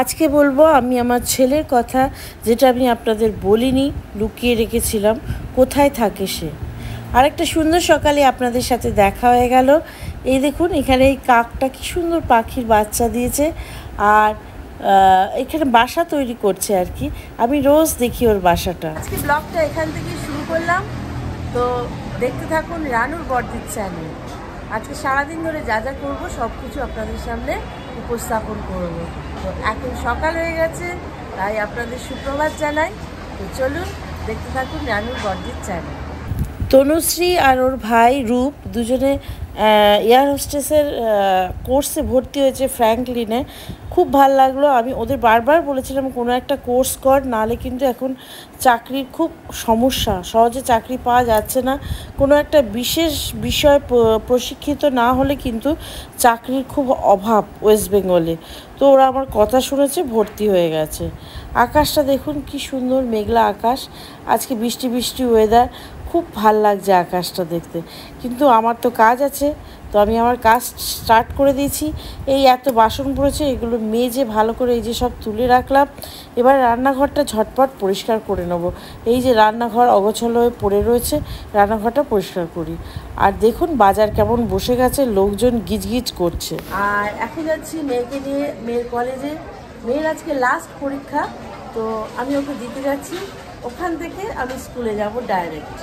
আজকে বলবো আমি আমার ছেলের কথা, যেটা আমি আপনাদের বলিনি, লুকিয়ে রেখেছিলাম। কোথায় থাকে সে? আরেকটা সুন্দর সকালে আপনাদের সাথে দেখা হয়ে গেল। এই দেখুন, এখানে এই কাকটা কি সুন্দর পাখির বাচ্চা দিয়েছে, আর এখানে বাসা তৈরি করছে আর কি। আমি রোজ দেখি ওর বাসাটা। আজকে ব্লগটা এখান থেকে শুরু করলাম, তো দেখতে থাকুন রানুর বর্দির চ্যানেল। আজকে সারাদিন ধরে যা যা করবো সব কিছু আপনাদের সামনে উপস্থাপন করব। তো এখন সকাল হয়ে গেছে, তাই আপনাদের সুপ্রভাত জানাই। তো চলুন দেখতে থাকুন রানুর বর্দির চ্যানেল। তনুশ্রী আর ওর ভাই রূপ দুজনে এয়ার হোস্টেসের কোর্সে ভর্তি হয়েছে ফ্র্যাঙ্কলিনে। খুব ভালো লাগলো। আমি ওদের বারবার বলেছিলাম কোনো একটা কোর্স কর, নাহলে কিন্তু এখন চাকরির খুব সমস্যা, সহজে চাকরি পাওয়া যাচ্ছে না। কোনো একটা বিশেষ বিষয় প্রশিক্ষিত না হলে কিন্তু চাকরির খুব অভাব ওয়েস্ট বেঙ্গলে। তো ওরা আমার কথা শুনেছে, ভর্তি হয়ে গেছে। আকাশটা দেখুন কি সুন্দর, মেঘলা আকাশ। আজকে বৃষ্টি বৃষ্টি ওয়েদার, খুব ভাল লাগছে আকাশটা দেখতে। কিন্তু আমার তো কাজ আছে, তো আমি আমার কাজ স্টার্ট করে দিয়েছি। এই এত বাসন পড়েছে, এগুলো মেজে ভালো করে এই যে সব তুলে রাখলাম। এবার রান্নাঘরটা ঝটপট পরিষ্কার করে নেব। এই যে রান্নাঘর অগোছালো হয়ে পড়ে রয়েছে, রান্নাঘরটা পরিষ্কার করি। আর দেখুন বাজার কেমন বসে গেছে, লোকজন গিজগিজ করছে। আর এখন যাচ্ছি মেয়েকে নিয়ে মেয়ের কলেজে। মেয়ের আজকে লাস্ট পরীক্ষা, তো আমি ওকে দিতে যাচ্ছি। ওখান থেকে আমি স্কুলে যাব ডাইরেক্ট।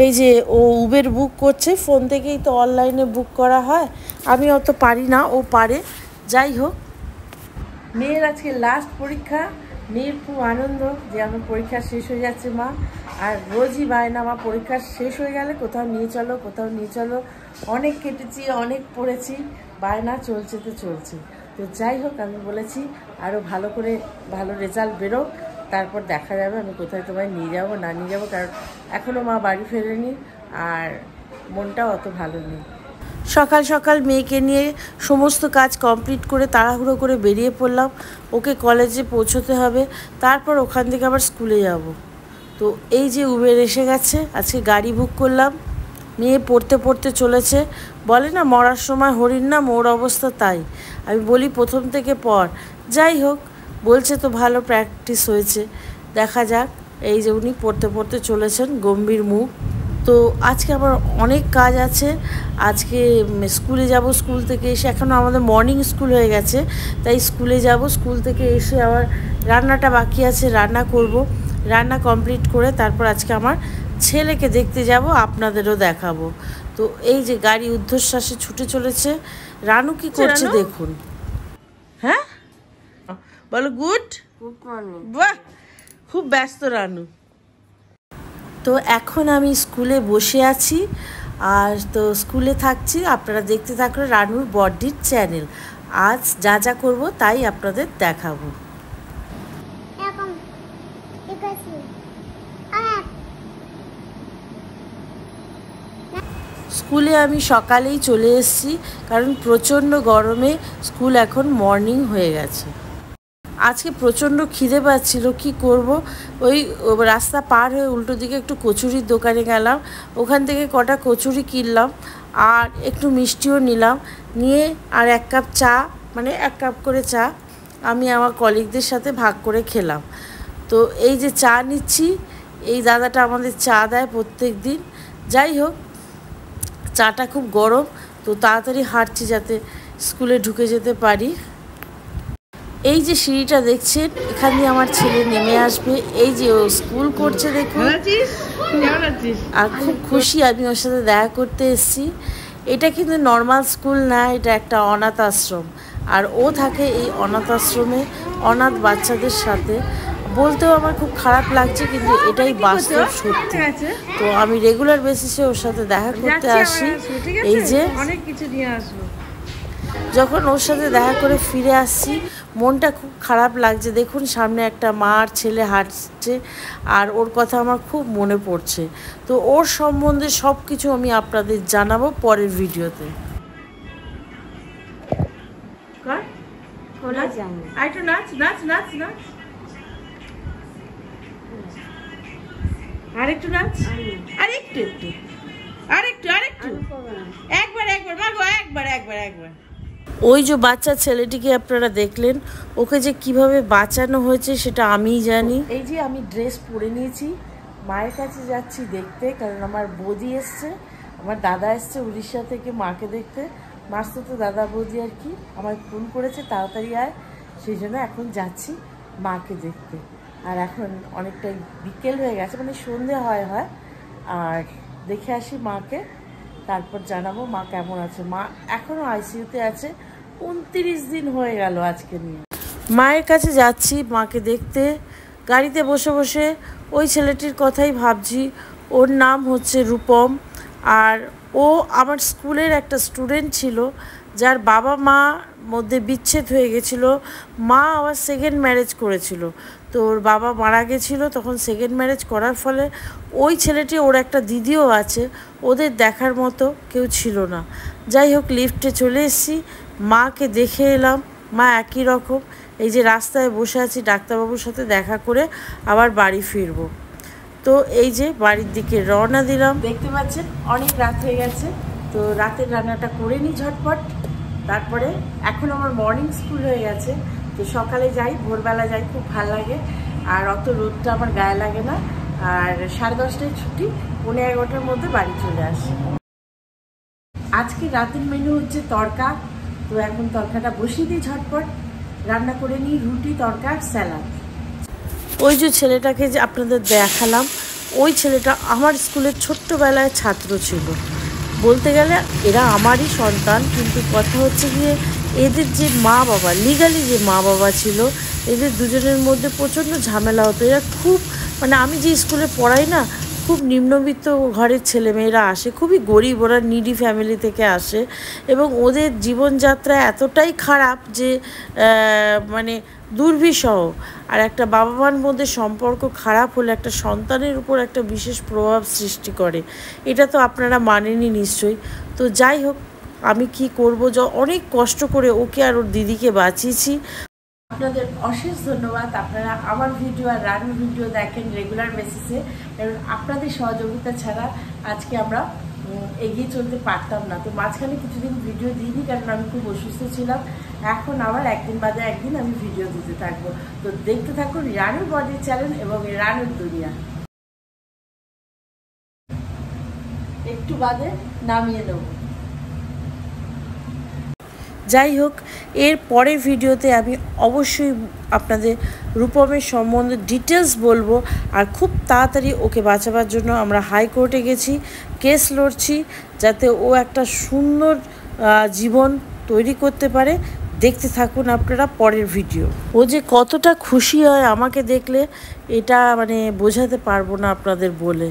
এই যে ও উবের বুক করছে, ফোন থেকেই তো অনলাইনে বুক করা হয়। আমি অত পারি না, ও পারে। যাই হোক, মেয়ের আজকে লাস্ট পরীক্ষা। মেয়ের খুব আনন্দ যে আমার পরীক্ষা শেষ হয়ে যাচ্ছে মা। আর রোজই বায়না, আমার পরীক্ষা শেষ হয়ে গেলে কোথাও নিয়ে চলো, কোথাও নিয়ে চলো। অনেক কেটেছি, অনেক পড়েছি, বায়না চলছে তো চলছে। তো যাই হোক, আমি বলেছি আরও ভালো করে ভালো রেজাল্ট বেরো, তারপর দেখা যাবে আমি কোথায় তোমায় নিয়ে যাবো না নিয়ে যাবো। কারণ এখনও মা বাড়ি ফেরেনি, আর মনটাও অত ভালো নেই। সকাল সকাল মেয়েকে নিয়ে সমস্ত কাজ কমপ্লিট করে তাড়াহুড়ো করে বেরিয়ে পড়লাম। ওকে কলেজে পৌঁছতে হবে, তারপর ওখান থেকে আবার স্কুলে যাব। তো এই যে উবের এসে গেছে, আজকে গাড়ি বুক করলাম। মেয়ে পড়তে পড়তে চলেছে। বলে না মরার সময় হরিণ না, মোর অবস্থা তাই। আমি বলি প্রথম থেকে পড়। যাই হোক, বলছে তো ভালো প্র্যাকটিস হয়েছে, দেখা যাক। এই যে উনি পড়তে পড়তে চলেছেন, গম্ভীর মুখ। তো আজকে আমার অনেক কাজ আছে। আজকে স্কুলে যাব, স্কুল থেকে এসে, এখনও আমাদের মর্নিং স্কুল হয়ে গেছে, তাই স্কুলে যাব। স্কুল থেকে এসে আবার রান্নাটা বাকি আছে, রান্না করব। রান্না কমপ্লিট করে তারপর আজকে আমার ছেলেকে দেখতে যাব, আপনাদেরও দেখাবো। তো এই যে গাড়ি ঊর্ধ্বশ্বাসে ছুটে চলেছে। রানু কি করছে দেখুন। হ্যাঁ বলো, গুড মর্নিং। বাহ, খুব ব্যস্ত রানু। তো এখন আমি স্কুলে বসে আছি, আর তো স্কুলে থাকছি। আপনারা দেখতে থাকুন রানুর বর্দির চ্যানেল। আজ যা যা করবো তাই আপনাদের দেখাবো। স্কুলে আমি সকালেই চলে এসেছি, কারণ প্রচণ্ড গরমে স্কুল এখন মর্নিং হয়ে গেছে। আজকে প্রচণ্ড খিদে পাচ্ছিল, কি করব। ওই রাস্তা পার হয়ে উল্টো দিকে একটু কচুরির দোকানে গেলাম, ওখান থেকে কটা কচুরি কিনলাম, আর একটু মিষ্টিও নিলাম। নিয়ে আর 1 কাপ চা, মানে 1 কাপ করে চা আমি আমার কলিগদের সাথে ভাগ করে খেলাম। তো এই যে চা নিচ্ছি, এই দাদাটা আমাদের চা দেয় প্রত্যেক দিন। যাই হোক, চাটা খুব গরম, তো তাড়াতাড়ি হাঁটছি যাতে স্কুলে ঢুকে যেতে পারি। এই যে সিঁড়িটা দেখছেন, এখান দিয়ে আমার ছেলে নেমে আসবে। এই যে ও স্কুল করছে দেখুন, আর খুব খুশি আমি ওর সাথে দেখা করতে এসেছি। এটা কিন্তু নর্মাল স্কুল না, এটা একটা অনাথ আশ্রম। আর ও থাকে এই অনাথ আশ্রমে অনাথ বাচ্চাদের সাথে। বলতেও আমার খুব খারাপ লাগছে, কিন্তু এটাই বাস্তব সত্যি। তো আমি রেগুলার বেসিসে ওর সাথে দেখা করতে আসি। এই যে অনেক কিছু নিয়ে আসবো। যখন ওর সাথে দেখা করে ফিরে আসছি, মনটা খুব খারাপ লাগছে। দেখুন সামনে একটা মা আর ছেলে হাঁটছে, আর ওর কথা আমার খুব মনে পড়ছে। তো ওর সম্বন্ধে সব কিছু আমি আপনাদের জানাবো পরের ভিডিওতে। আরেকটু নাচ নাচ নাচ নাচ, আরেকটু নাচ, আরেকটু একটু, আরেকটু আরেকটু, একবার একবার মাগো, একবার একবার একবার। ওই যে বাচ্চা ছেলেটিকে আপনারা দেখলেন, ওকে যে কিভাবে বাঁচানো হয়েছে সেটা আমিই জানি। এই যে আমি ড্রেস পরে নিয়েছি, মায়ের কাছে যাচ্ছি দেখতে, কারণ আমার বৌদি এসছে, আমার দাদা এসছে উড়িষ্যা থেকে মাকে দেখতে। মাসতো দাদা বৌদি আর কি আমায় ফোন করেছে তাড়াতাড়ি আয়, সেই জন্য এখন যাচ্ছি মাকে দেখতে। আর এখন অনেকটাই বিকেল হয়ে গেছে, মানে সন্ধে হয় আর দেখে আসি মাকে, তারপর জানাবো মা কেমন আছে। মা এখনও আইসিইউতে আছে, 29 দিন হয়ে গেল আজকে নিয়ে। মায়ের কাছে যাচ্ছি মাকে দেখতে, গাড়িতে বসে বসে ওই ছেলেটির কথাই ভাবছি। ওর নাম হচ্ছে রূপম, আর ও আমার স্কুলের একটা স্টুডেন্ট ছিল, যার বাবা মা মধ্যে বিচ্ছেদ হয়ে গেছিলো। মা আবার সেকেন্ড ম্যারেজ করেছিল, তো ওর বাবা মারা গেছিলো, তখন সেকেন্ড ম্যারেজ করার ফলে ওই ছেলেটি, ওর একটা দিদিও আছে, ওদের দেখার মতো কেউ ছিল না। যাই হোক, লিফটে চলে এসেছি, মাকে দেখে এলাম। মা একই রকম, এই যে রাস্তায় বসে আছি, ডাক্তারবাবুর সাথে দেখা করে আবার বাড়ি ফিরবো। তো এই যে বাড়ির দিকে রওনা দিলাম। দেখতে পাচ্ছেন অনেক রাত হয়ে গেছে, তো রাতের রান্নাটা করে নিই ঝটপট। তারপরে এখন আমার মর্নিং স্কুল হয়ে গেছে, তো সকালে যাই, ভোরবেলা যাই, খুব ভালো লাগে, আর অত রোদটা আমার গায়ে লাগে না। আর 10:30টায় ছুটি, 11:30টার মধ্যে বাড়ি চলে আসি। আজকে রাতের মেনু হচ্ছে তড়কা, তো এখন তড়কাটা বসিয়ে দিই ঝটপট, রান্না করে নিই রুটি, তড়কা, স্যালাড। ওই যে ছেলেটাকে যে আপনাদের দেখালাম, ওই ছেলেটা আমার স্কুলের ছোট্টবেলায় ছাত্র ছিল। বলতে গেলে এরা আমারই সন্তান, কিন্তু কথা হচ্ছে গিয়ে এদের যে মা বাবা, লিগালি যে মা বাবা ছিল, এদের দুজনের মধ্যে প্রচণ্ড ঝামেলা হতো। এরা খুব, মানে আমি যে স্কুলে পড়াই না, খুব নিম্নবিত্ত ঘরের ছেলেমেয়েরা আসে, খুবই গরিব, ওরা নিডি ফ্যামিলি থেকে আসে, এবং ওদের জীবনযাত্রা এতটাই খারাপ যে মানে দুর্বিষহ। আর একটা বাবা মার মধ্যে সম্পর্ক খারাপ হলে একটা সন্তানের উপর একটা বিশেষ প্রভাব সৃষ্টি করে, এটা তো আপনারা মানেনই নিশ্চয়ই। তো যাই হোক, আমি কি করব, অনেক কষ্ট করে ওকে আর ওর দিদিকে বাঁচিয়েছি। আপনাদের অশেষ ধন্যবাদ, আপনারা আমার ভিডিও আর রানুর ভিডিও দেখেন রেগুলার বেসিসে, কারণ আপনাদের সহযোগিতা ছাড়া আজকে আমরা এগিয়ে চলতে পারতাম না। তো মাঝখানে কিছুদিন ভিডিও দিইনি, কারণ আমি খুব অসুস্থ ছিলাম। এখন আবার একদিন বাদে একদিন আমি ভিডিও দিতে থাকবো। তো দেখতে থাকুন রানুর বডি চ্যানেল এবং রানুর দুনিয়া। একটু বাদে নামিয়ে দেবো। যাই হোক, এর পরের ভিডিওতে আমি অবশ্যই আপনাদের রূপমের সম্বন্ধে ডিটেলস বলবো। আর খুব তাড়াতাড়ি ওকে বাঁচাবার জন্য আমরা হাইকোর্টে গেছি, কেস লড়ছি, যাতে ও একটা সুন্দর জীবন তৈরি করতে পারে। দেখতে থাকুন আপনারা পরের ভিডিও। ও যে কতটা খুশি হয় আমাকে দেখলে, এটা মানে বোঝাতে পারবো না আপনাদের বলে।